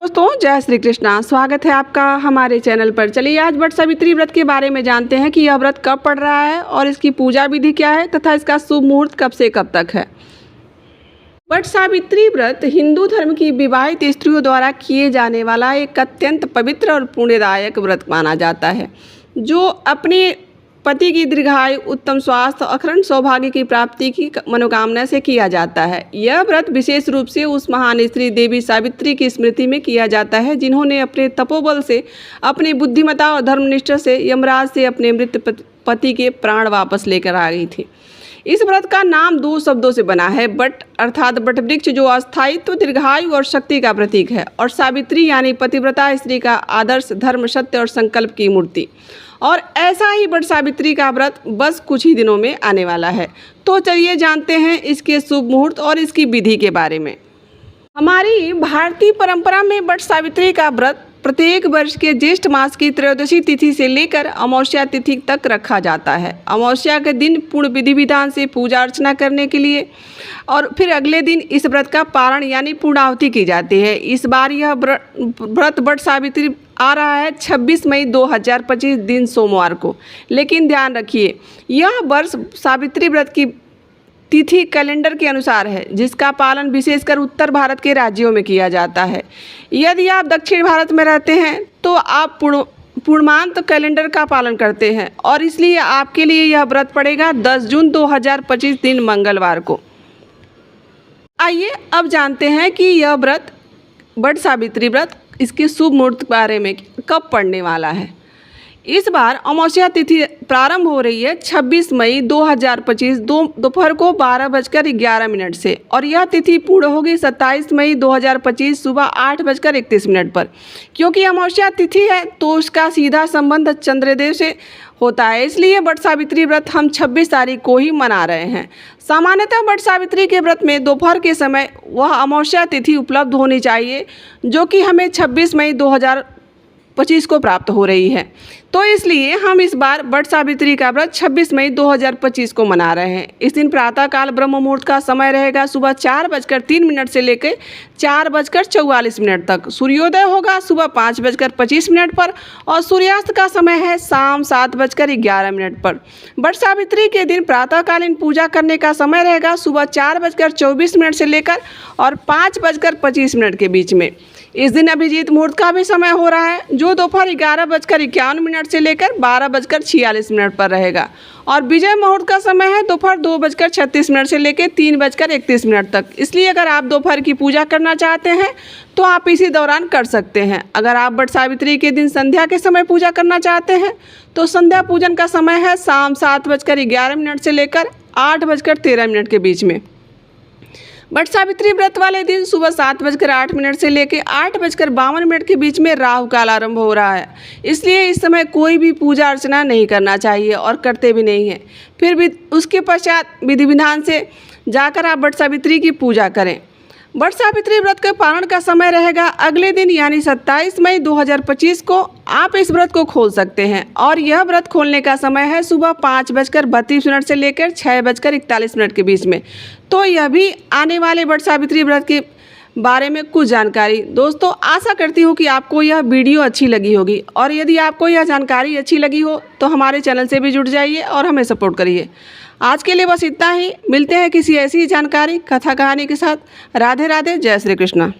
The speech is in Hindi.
दोस्तों जय श्री कृष्णा। स्वागत है आपका हमारे चैनल पर। चलिए आज वट सावित्री व्रत के बारे में जानते हैं कि यह व्रत कब पड़ रहा है और इसकी पूजा विधि क्या है तथा इसका शुभ मुहूर्त कब से कब तक है। वट सावित्री व्रत हिंदू धर्म की विवाहित स्त्रियों द्वारा किए जाने वाला एक अत्यंत पवित्र और पुण्यदायक व्रत माना जाता है, जो अपने पति की दीर्घायु, उत्तम स्वास्थ्य, अखंड सौभाग्य की प्राप्ति की मनोकामना से किया जाता है। यह व्रत विशेष रूप से उस महान स्त्री देवी सावित्री की स्मृति में किया जाता है, जिन्होंने अपने तपोबल से, अपनी बुद्धिमत्ता और धर्मनिष्ठा से यमराज से अपने मृत पति के प्राण वापस लेकर आ गई थी। इस व्रत का नाम दो शब्दों से बना है, बट अर्थात बट वृक्ष जो अस्थायित्व, दीर्घायु और शक्ति का प्रतीक है, और सावित्री यानी पतिव्रता स्त्री का आदर्श, धर्म, सत्य और संकल्प की मूर्ति। और ऐसा ही वट सावित्री का व्रत बस कुछ ही दिनों में आने वाला है। तो चलिए जानते हैं इसके शुभ मुहूर्त और इसकी विधि के बारे में। हमारी भारतीय परंपरा में वट सावित्री का व्रत प्रत्येक वर्ष के ज्येष्ठ मास की त्रयोदशी तिथि से लेकर अमावस्या तिथि तक रखा जाता है। अमावस्या के दिन पूर्ण विधि विधान से पूजा अर्चना करने के लिए और फिर अगले दिन इस व्रत का पारण यानी पूर्णाहुति की जाती है। इस बार यह व्रत वट सावित्री आ रहा है 26 मई 2025 दिन सोमवार को। लेकिन ध्यान रखिए, यह वर्ष सावित्री व्रत की तिथि कैलेंडर के अनुसार है, जिसका पालन विशेषकर उत्तर भारत के राज्यों में किया जाता है। यदि आप दक्षिण भारत में रहते हैं तो आप पूर्णांत कैलेंडर का पालन करते हैं और इसलिए आपके लिए यह व्रत पड़ेगा 10 जून 2025 दिन मंगलवार को। आइए अब जानते हैं कि यह व्रत वट सावित्री व्रत इसके शुभ मुहूर्त के बारे में कब पड़ने वाला है। इस बार अमावस्या तिथि प्रारंभ हो रही है 26 मई 2025 दोपहर को 12:11 से और यह तिथि पूर्ण होगी 27 मई 2025 सुबह 8:31 पर। क्योंकि अमावस्या तिथि है तो उसका सीधा संबंध चंद्रदेव से होता है, इसलिए वट सावित्री व्रत हम 26 तारीख को ही मना रहे हैं। सामान्यतः वट सावित्री के व्रत में दोपहर के समय वह अमावस्या तिथि उपलब्ध होनी चाहिए, जो कि हमें 26 मई 2025 को प्राप्त हो रही है। तो इसलिए हम इस बार वट सावित्री का व्रत 26 मई 2025 को मना रहे हैं। इस दिन प्रातःकाल ब्रह्म मुहूर्त का समय रहेगा सुबह 4:03 से लेकर 4:44 तक। सूर्योदय होगा सुबह 5:25 पर और सूर्यास्त का समय है शाम 7:11 पर। वट सावित्री के दिन प्रातःकालीन पूजा करने का समय रहेगा सुबह 4:24 से लेकर और 5:25 के बीच में। इस दिन अभिजीत मुहूर्त का भी समय हो रहा है, जो दोपहर 11:51 से लेकर 12:46 पर रहेगा और विजय मुहूर्त का समय है दोपहर 2:36 से लेकर 3:31 तक। इसलिए अगर आप दोपहर की पूजा करना चाहते हैं तो आप इसी दौरान कर सकते हैं। अगर आप वट सावित्री के दिन संध्या के समय पूजा करना चाहते हैं तो संध्या पूजन का समय है शाम 7:11 से लेकर 8:13 के बीच में। वट सावित्री व्रत वाले दिन सुबह 7:08 से लेकर 8:52 के बीच में राहु काल आरंभ हो रहा है, इसलिए इस समय कोई भी पूजा अर्चना नहीं करना चाहिए और करते भी नहीं हैं। फिर भी उसके पश्चात विधि विधान से जाकर आप वट सावित्री की पूजा करें। वट सावित्री व्रत के पारण का समय रहेगा अगले दिन यानी 27 मई 2025 को। आप इस व्रत को खोल सकते हैं और यह व्रत खोलने का समय है सुबह 5:32 से लेकर 6:41 के बीच में। तो यह भी आने वाले वट सावित्री व्रत के बारे में कुछ जानकारी। दोस्तों आशा करती हूँ कि आपको यह वीडियो अच्छी लगी होगी और यदि आपको यह जानकारी अच्छी लगी हो तो हमारे चैनल से भी जुड़ जाइए और हमें सपोर्ट करिए। आज के लिए बस इतना ही। मिलते हैं किसी ऐसी जानकारी, कथा, कहानी के साथ। राधे राधे, जय श्री कृष्णा।